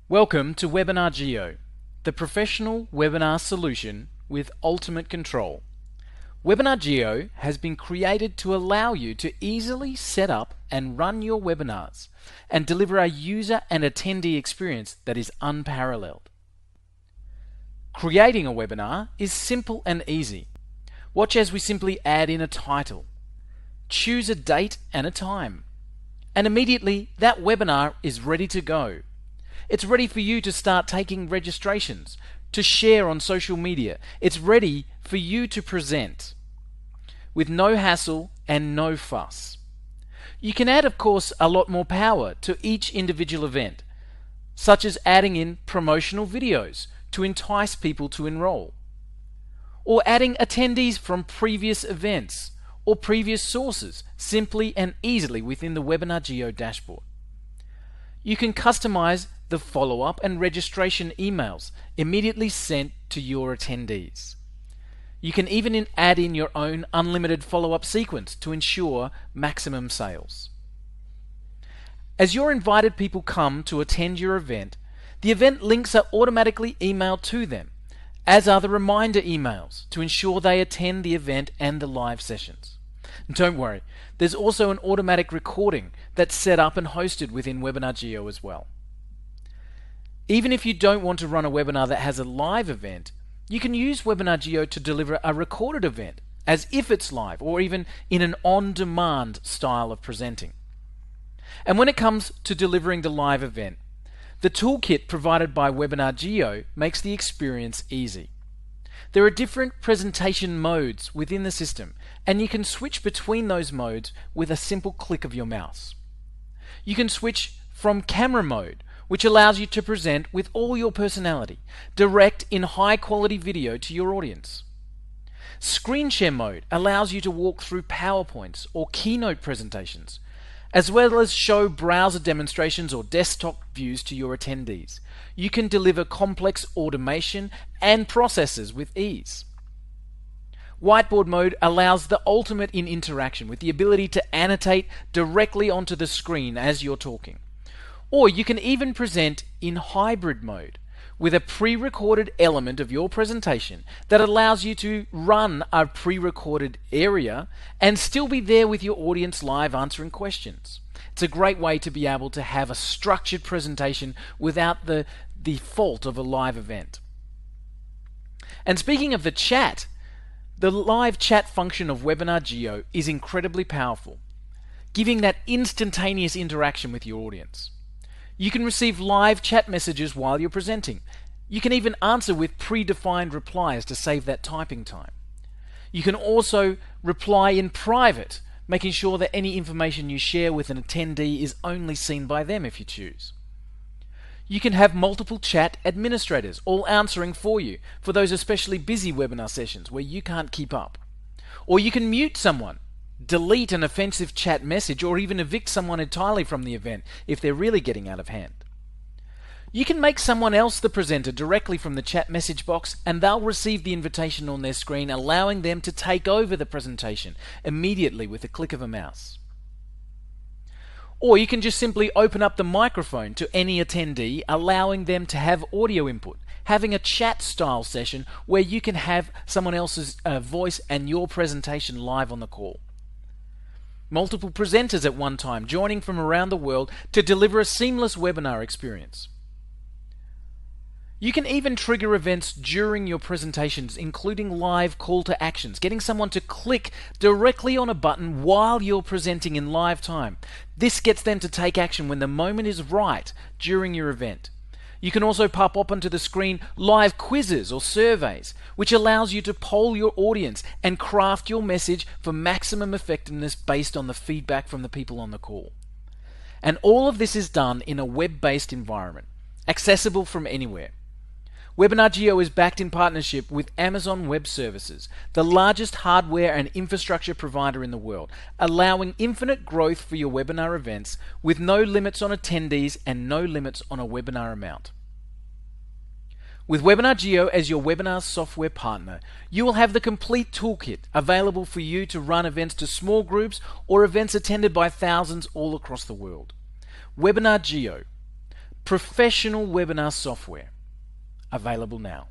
Welcome to Webinar Jeo, the professional webinar solution with ultimate control. Webinar Jeo has been created to allow you to easily set up and run your webinars and deliver a user and attendee experience that is unparalleled. Creating a webinar is simple and easy. Watch as we simply add in a title, choose a date and a time, and immediately that webinar is ready to go. It's ready for you to start taking registrations, to share on social media. It's ready for you to present with no hassle and no fuss. You can add, of course, a lot more power to each individual event, such as adding in promotional videos to entice people to enroll, or adding attendees from previous events or previous sources simply and easily within the Webinar Jeo dashboard. You can customize the follow-up and registration emails immediately sent to your attendees. You can even add in your own unlimited follow-up sequence to ensure maximum sales. As your invited people come to attend your event, the event links are automatically emailed to them, as are the reminder emails to ensure they attend the event and the live sessions. And don't worry, there's also an automatic recording that's set up and hosted within Webinar Jeo as well. Even if you don't want to run a webinar that has a live event, you can use Webinar Jeo to deliver a recorded event as if it's live, or even in an on-demand style of presenting. And when it comes to delivering the live event, the toolkit provided by Webinar Jeo makes the experience easy. There are different presentation modes within the system, and you can switch between those modes with a simple click of your mouse. You can switch from camera mode, which allows you to present with all your personality, direct in high quality video to your audience. Screen share mode allows you to walk through PowerPoints or keynote presentations, as well as show browser demonstrations or desktop views to your attendees. You can deliver complex automation and processes with ease. Whiteboard mode allows the ultimate in interaction with the ability to annotate directly onto the screen as you're talking. Or you can even present in hybrid mode with a pre-recorded element of your presentation that allows you to run a pre-recorded area and still be there with your audience live answering questions. It's a great way to be able to have a structured presentation without the fault of a live event. And speaking of the chat, the live chat function of Webinar Jeo is incredibly powerful, giving that instantaneous interaction with your audience. You can receive live chat messages while you're presenting. You can even answer with predefined replies to save that typing time. You can also reply in private, making sure that any information you share with an attendee is only seen by them if you choose. You can have multiple chat administrators all answering for you for those especially busy webinar sessions where you can't keep up. Or you can mute someone, delete an offensive chat message, or even evict someone entirely from the event if they're really getting out of hand. You can make someone else the presenter directly from the chat message box, and they'll receive the invitation on their screen, allowing them to take over the presentation immediately with a click of a mouse. Or you can just simply open up the microphone to any attendee, allowing them to have audio input, having a chat style session where you can have someone else's voice and your presentation live on the call. Multiple presenters at one time joining from around the world to deliver a seamless webinar experience. You can even trigger events during your presentations, including live call to actions, getting someone to click directly on a button while you're presenting in live time. This gets them to take action when the moment is right during your event. You can also pop up onto the screen live quizzes or surveys, which allows you to poll your audience and craft your message for maximum effectiveness based on the feedback from the people on the call. And all of this is done in a web-based environment, accessible from anywhere. Webinar Jeo is backed in partnership with Amazon Web Services, the largest hardware and infrastructure provider in the world, allowing infinite growth for your webinar events with no limits on attendees and no limits on a webinar amount. With Webinar Jeo as your webinar software partner, you will have the complete toolkit available for you to run events to small groups or events attended by thousands all across the world. Webinar Jeo, Professional webinar software. Available now.